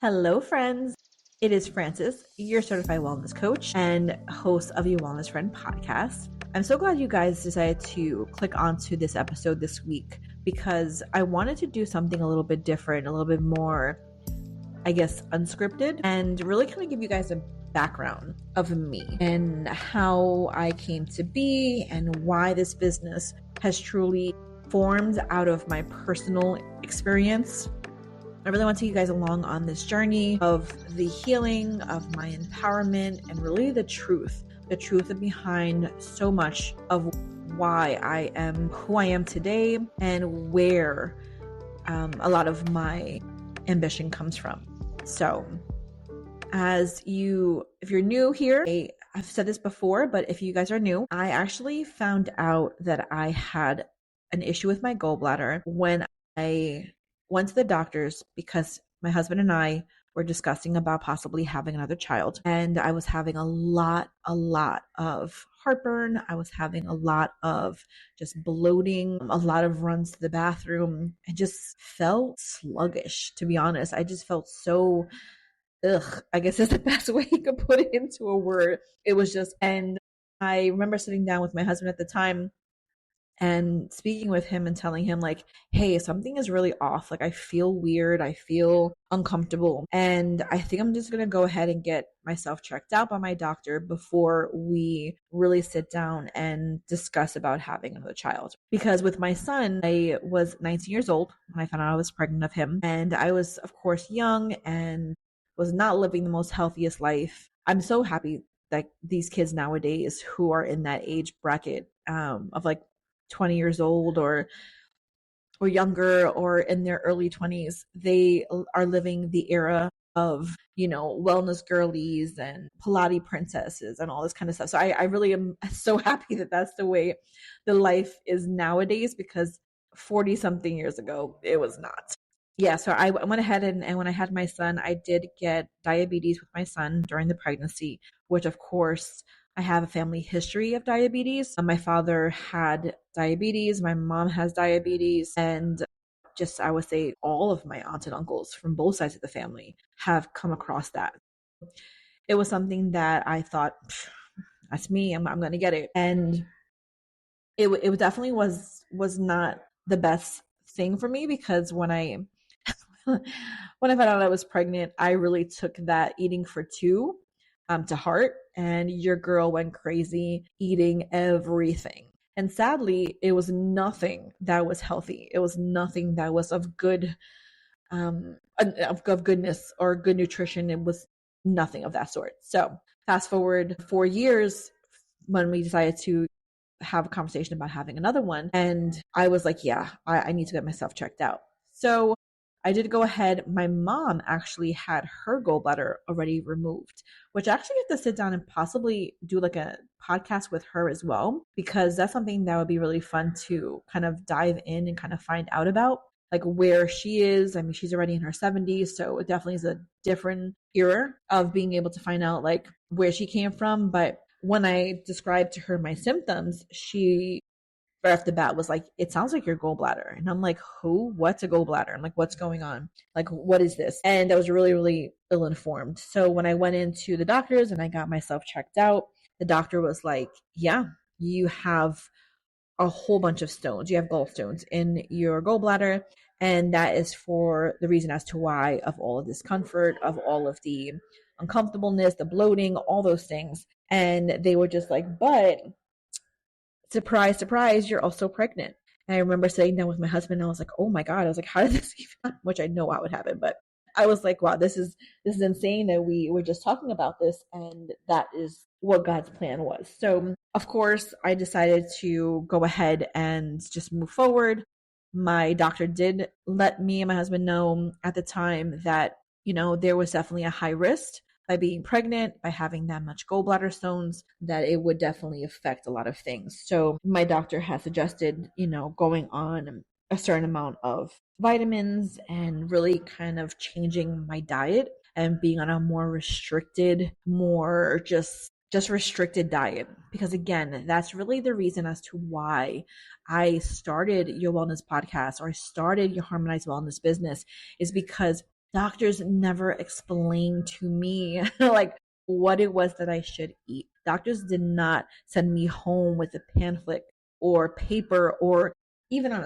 Hello, friends. It is Frances, your certified wellness coach and host of your Wellness Friend podcast. I'm so glad you guys decided to click onto this episode this week because I wanted to do something a little bit different, a little bit more, unscripted, and really kind of give you guys a background of me and how I came to be and why this business has truly formed out of my personal experience. I really want to take you guys along on this journey of the healing, of my empowerment, and really the truth behind so much of why I am who I am today and where a lot of my ambition comes from. So if you're new here, I've said this before, but if you guys are new, I actually found out that I had an issue with my gallbladder when I went to the doctors because my husband and I were discussing about possibly having another child. And I was having a lot of heartburn. I was having a lot of just bloating, a lot of runs to the bathroom. I just felt sluggish, to be honest. I just felt so, I guess is the best way you could put it into a word. It was just, and I remember sitting down with my husband at the time and speaking with him and telling him like, hey, something is really off. Like I feel weird. I feel uncomfortable. And I think I'm just going to go ahead and get myself checked out by my doctor before we really sit down and discuss about having another child. Because with my son, I was 19 years old when I found out I was pregnant of him. And I was, of course, young and was not living the most healthiest life. I'm so happy that these kids nowadays who are in that age bracket of like 20 years old or younger or in their early 20s, they are living the era of, wellness girlies and Pilates princesses and all this kind of stuff. So I really am so happy that that's the way the life is nowadays, because 40 something years ago, it was not. Yeah, so I went ahead and when I had my son, I did get diabetes with my son during the pregnancy, which of course I have a family history of diabetes. My father had diabetes, my mom has diabetes, and just I would say all of my aunts and uncles from both sides of the family have come across that. It was something that I thought, that's me, I'm going to get it. And it definitely was not the best thing for me, because when I found out I was pregnant, I really took that eating for two to heart, and your girl went crazy eating everything. And sadly, it was nothing that was healthy. It was nothing that was of good, of goodness or good nutrition. It was nothing of that sort. So fast forward 4 years when we decided to have a conversation about having another one. And I was like, yeah, I need to get myself checked out. So I did go ahead. My mom actually had her gallbladder already removed, which I actually have to sit down and possibly do like a podcast with her as well, because that's something that would be really fun to kind of dive in and kind of find out about, like where she is. I mean, she's already in her 70s, so it definitely is a different era of being able to find out like where she came from. But when I described to her my symptoms, she right off the bat was like, it sounds like your gallbladder. And I'm like, what's a gallbladder? I'm like, what's going on? Like, what is this? And I was really, really ill-informed. So when I went into the doctors and I got myself checked out, the doctor was like, yeah, you have a whole bunch of stones. You have gallstones in your gallbladder. And that is for the reason as to why of all of discomfort, of all of the uncomfortableness, the bloating, all those things. And they were just like, but surprise, surprise, you're also pregnant. And I remember sitting down with my husband and I was like, oh my God. I was like, how did this even happen? Which I know how would happen, but I was like, wow, this is insane that we were just talking about this, and that is what God's plan was. So of course I decided to go ahead and just move forward. My doctor did let me and my husband know at the time that, there was definitely a high risk by being pregnant, by having that much gallbladder stones, that it would definitely affect a lot of things. So my doctor has suggested, going on a certain amount of vitamins and really kind of changing my diet and being on a more restricted, more just restricted diet. Because again, that's really the reason as to why I started Your Wellness Podcast, or I started Your Harmonized Wellness business, is because doctors never explained to me like what it was that I should eat. Doctors did not send me home with a pamphlet or paper or even on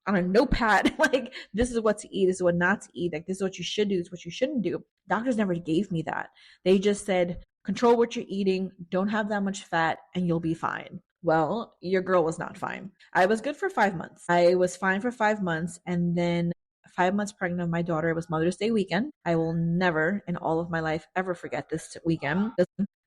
a notepad like this is what to eat, this is what not to eat, like this is what you should do, this is what you shouldn't do. Doctors never gave me that. They just said control what you're eating, don't have that much fat, and you'll be fine. Well, your girl was not fine. I was good for 5 months. I was fine for 5 months, and then 5 months pregnant of my daughter, it was Mother's Day weekend. I will never in all of my life ever forget this weekend.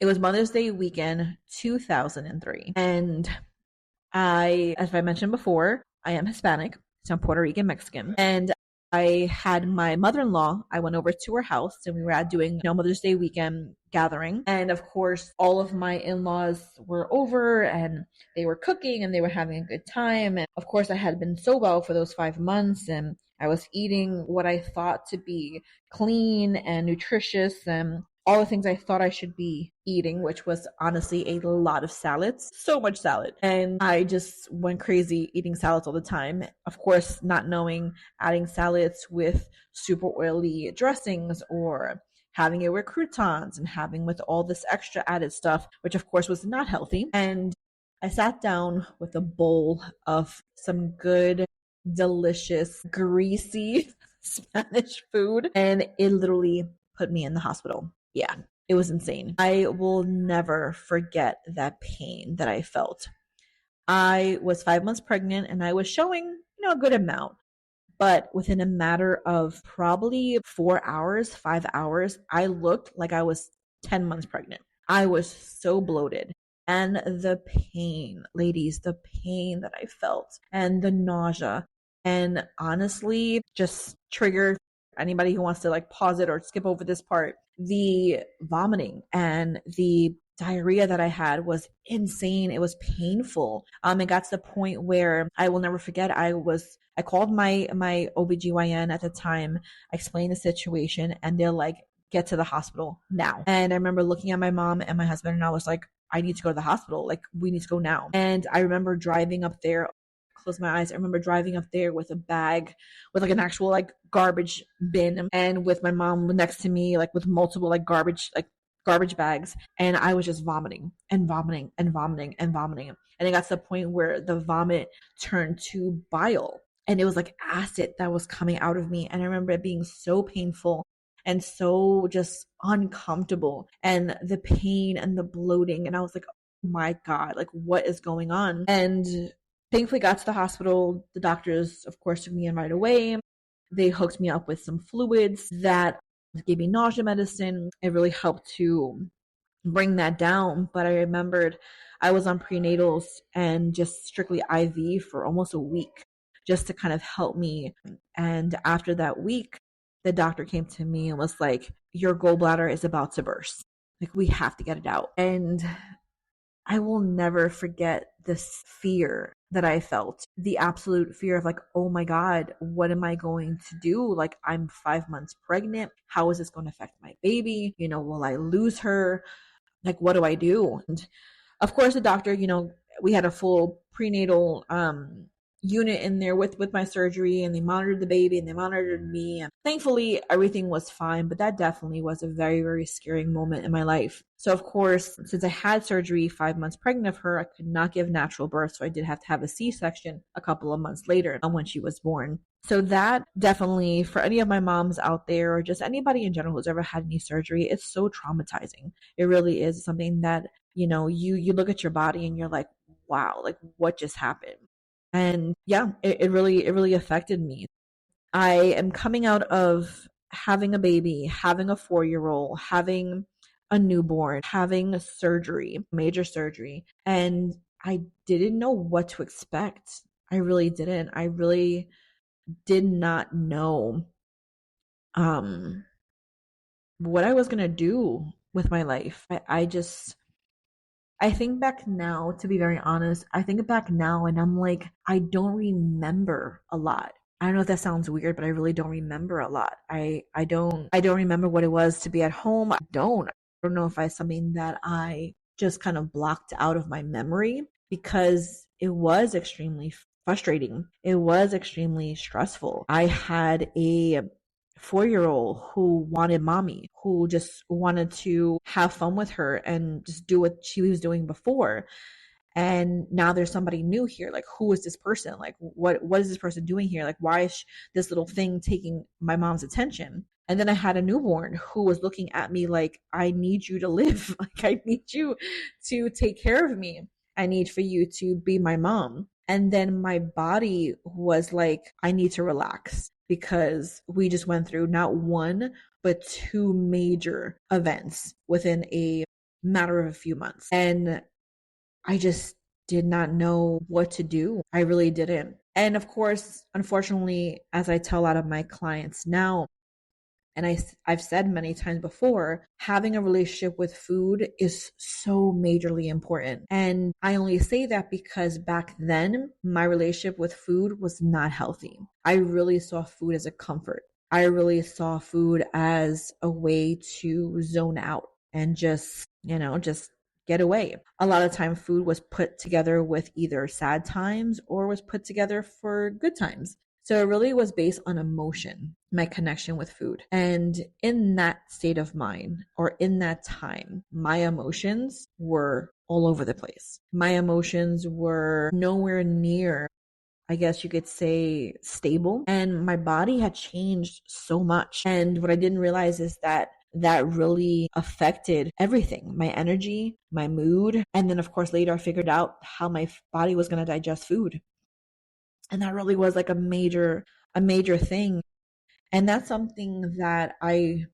It was Mother's Day weekend 2003. And as I mentioned before, I am Hispanic, so I'm Puerto Rican Mexican. And I had my mother-in-law, I went over to her house and we were doing, Mother's Day weekend gathering. And of course, all of my in-laws were over and they were cooking and they were having a good time. And of course, I had been so well for those 5 months and I was eating what I thought to be clean and nutritious and all the things I thought I should be eating, which was honestly a lot of salads, so much salad. And I just went crazy eating salads all the time. Of course, not knowing adding salads with super oily dressings or having it with croutons and having with all this extra added stuff, which of course was not healthy. And I sat down with a bowl of some good, delicious, greasy Spanish food, and it literally put me in the hospital. Yeah, it was insane. I will never forget that pain that I felt. I was 5 months pregnant and I was showing, a good amount. But within a matter of probably 4 hours, 5 hours, I looked like I was 10 months pregnant. I was so bloated. And the pain, ladies, the pain that I felt and the nausea, and honestly, just trigger anybody who wants to like pause it or skip over this part. The vomiting and the diarrhea that I had was insane. It was painful. It got to the point where I will never forget. I called my OBGYN at the time. I explained the situation and they're like, get to the hospital now. And I remember looking at my mom and my husband and I was like, I need to go to the hospital. Like, we need to go now. And I remember driving up there, close my eyes. I remember driving up there with a bag, with like an actual like garbage bin, and with my mom next to me, like with multiple like garbage bags. And I was just vomiting and vomiting and vomiting and vomiting. And it got to the point where the vomit turned to bile. And it was like acid that was coming out of me. And I remember it being so painful and so just uncomfortable, and the pain and the bloating. And I was like, oh my God, like what is going on? And thankfully got to the hospital. The doctors, of course, took me in right away. They hooked me up with some fluids that gave me nausea medicine. It really helped to bring that down. But I remembered I was on prenatals and just strictly IV for almost a week just to kind of help me. And after that week, the doctor came to me and was like, your gallbladder is about to burst. Like, we have to get it out. And I will never forget this fear that I felt, the absolute fear of like, oh my God, what am I going to do? Like, I'm 5 months pregnant. How is this going to affect my baby? Will I lose her? Like, what do I do? And of course, the doctor, we had a full prenatal unit in there with my surgery, and they monitored the baby and they monitored me, and thankfully everything was fine. But that definitely was a very, very scary moment in my life. So of course, since I had surgery 5 months pregnant of her, I could not give natural birth, so I did have to have a C-section a couple of months later when she was born. So that definitely, for any of my moms out there or just anybody in general who's ever had any surgery, it's so traumatizing. It really is something that you look at your body and you're like, wow, like what just happened? And yeah, it really affected me. I am coming out of having a baby, having a 4-year-old, having a newborn, having a surgery, major surgery, and I didn't know what to expect. I really didn't. I really did not know what I was going to do with my life. I think back now, to be very honest, I think back now and I'm like, I don't remember a lot. I don't know if that sounds weird, but I really don't remember a lot. I don't remember what it was to be at home. I don't know if it's something that I just kind of blocked out of my memory, because it was extremely frustrating. It was extremely stressful. I had a 4-year-old who wanted mommy, who just wanted to have fun with her and just do what she was doing before. And now there's somebody new here. Like, who is this person? Like, what is this person doing here? Like, why is this little thing taking my mom's attention? And then I had a newborn who was looking at me like, I need you to live. Like, I need you to take care of me. I need for you to be my mom. And then my body was like, I need to relax because we just went through not one, but two major events within a matter of a few months. And I just did not know what to do. I really didn't. And of course, unfortunately, as I tell a lot of my clients now, and I've said many times before, having a relationship with food is so majorly important. And I only say that because back then, my relationship with food was not healthy. I really saw food as a comfort. I really saw food as a way to zone out and just, just get away. A lot of time food was put together with either sad times or was put together for good times. So it really was based on emotion, my connection with food. And in that state of mind or in that time, my emotions were all over the place. My emotions were nowhere near, I guess you could say, stable. And my body had changed so much. And what I didn't realize is that really affected everything, my energy, my mood. And then, of course, later I figured out how my body was going to digest food. And that really was like a major thing. And that's something that I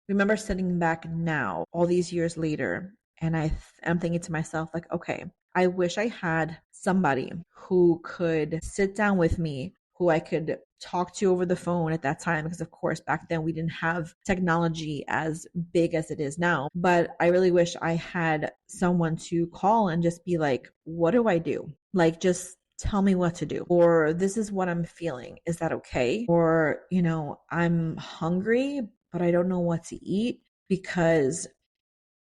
remember sitting back now, all these years later, and I'm thinking to myself, like, okay, I wish I had somebody who could sit down with me, who I could talk to over the phone at that time, because of course back then we didn't have technology as big as it is now. But I really wish I had someone to call and just be like, what do I do? Like, just tell me what to do, or this is what I'm feeling. Is that okay? Or, I'm hungry, but I don't know what to eat because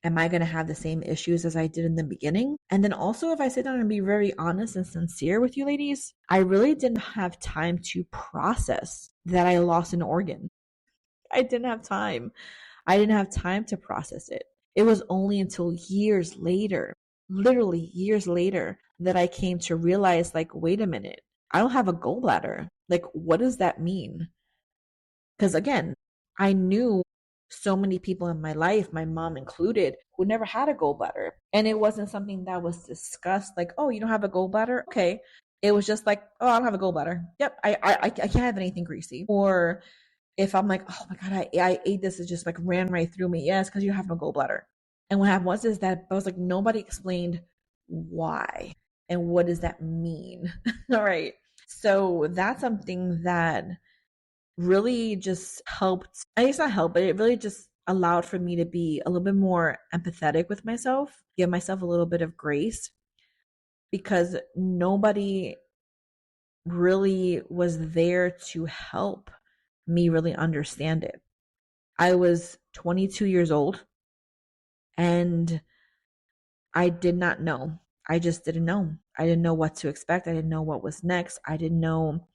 am I going to have the same issues as I did in the beginning? And then also, if I sit down and be very honest and sincere with you ladies, I really didn't have time to process that I lost an organ. I didn't have time. I didn't have time to process it. It was only until years later, literally years later, that I came to realize, like, wait a minute, I don't have a gallbladder. Like, what does that mean? Because again, I knew so many people in my life, my mom included, who never had a gallbladder. And it wasn't something that was discussed like, oh, you don't have a gallbladder? Okay. It was just like, oh, I don't have a gallbladder. Yep, I can't have anything greasy. Or if I'm like, oh my God, I ate this, it just like ran right through me. Yes, because you have no gallbladder. And what happened was is that I was like, nobody explained why and what does that mean? All right. So that's something that really just helped. I guess not help, but it really just allowed for me to be a little bit more empathetic with myself, give myself a little bit of grace, because nobody really was there to help me really understand it. I was 22 years old and I did not know. I just didn't know. I didn't know what to expect. I didn't know what was next. I didn't know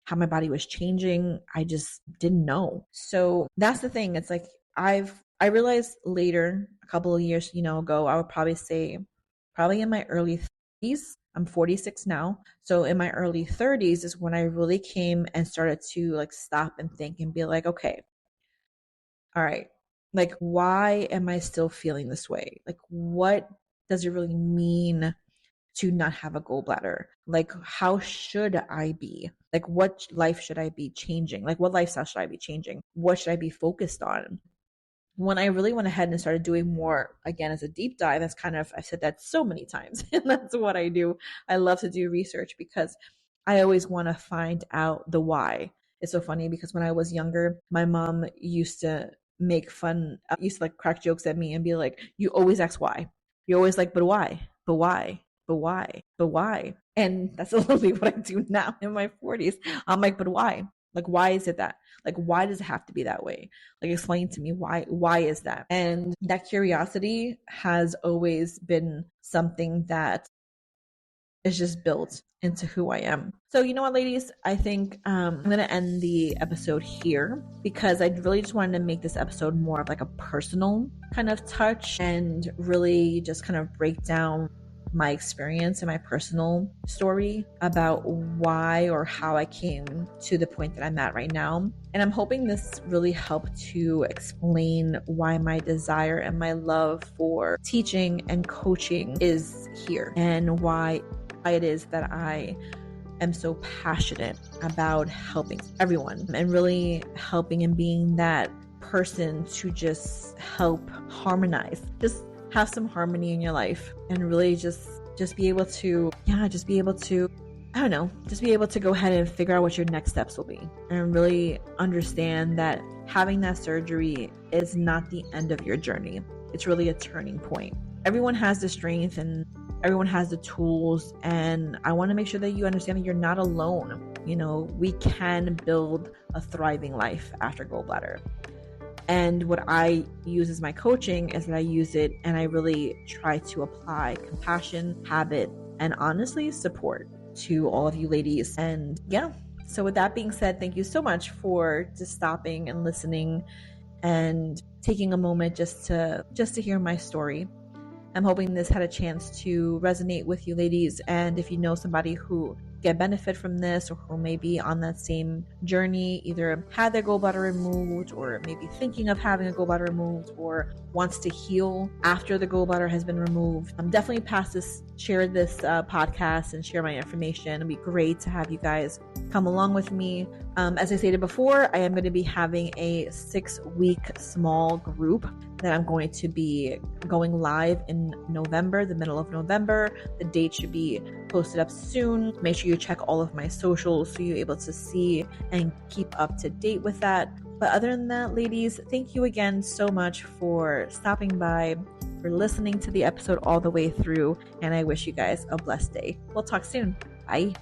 how my body was changing. I just didn't know. So that's the thing. It's like I realized later, a couple of years, ago, I would probably say probably in my early 30s. I'm 46 now. So in my early 30s is when I really came and started to like stop and think and be like, okay, all right, like, why am I still feeling this way? Like, what does it really mean to not have a gallbladder? Like, how should I be? Like, what life should I be changing? Like, what lifestyle should I be changing? What should I be focused on? When I really went ahead and started doing more, again, as a deep dive, that's kind of, I've said that so many times, and that's what I do. I love to do research because I always want to find out the why. It's so funny because when I was younger, my mom used to make fun, used to like crack jokes at me and be like, you always ask why. You're always like, but why? But why? But why? But why? And that's literally what I do now in my 40s. I'm like, but why? Like, why is it that? Like, why does it have to be that way? Like, explain to me why is that? And that curiosity has always been something that is just built into who I am. So you know what, ladies, I think I'm going to end the episode here because I really just wanted to make this episode more of like a personal kind of touch and really just kind of break down my experience and my personal story about why or how I came to the point that I'm at right now. And I'm hoping this really helped to explain why my desire and my love for teaching and coaching is here, and why it is that I am so passionate about helping everyone and really helping and being that person to just help harmonize, just have some harmony in your life, and really just be able to just be able to go ahead and figure out what your next steps will be, and really understand that having that surgery is not the end of your journey. It's really a turning point. Everyone has the strength and everyone has the tools, and I want to make sure that you understand that you're not alone. You know, we can build a thriving life after gallbladder. And what I use as my coaching is that I use it and I really try to apply compassion, habit, and honestly support to all of you ladies. And yeah, so with that being said, thank you so much for just stopping and listening and taking a moment just to hear my story. I'm hoping this had a chance to resonate with you ladies, and if you know somebody who get benefit from this or who may be on that same journey, either had their gallbladder removed or maybe thinking of having a gallbladder removed or wants to heal after the gallbladder has been removed, definitely share this podcast and share my information. It'd be great to have you guys come along with me. As I stated before, I am going to be having a 6-week small group that I'm going to be going live in November, the middle of November. The date should be posted up soon. Make sure you check all of my socials so you're able to see and keep up to date with that. But other than that, ladies, thank you again so much for stopping by, for listening to the episode all the way through, and I wish you guys a blessed day. We'll talk soon. Bye.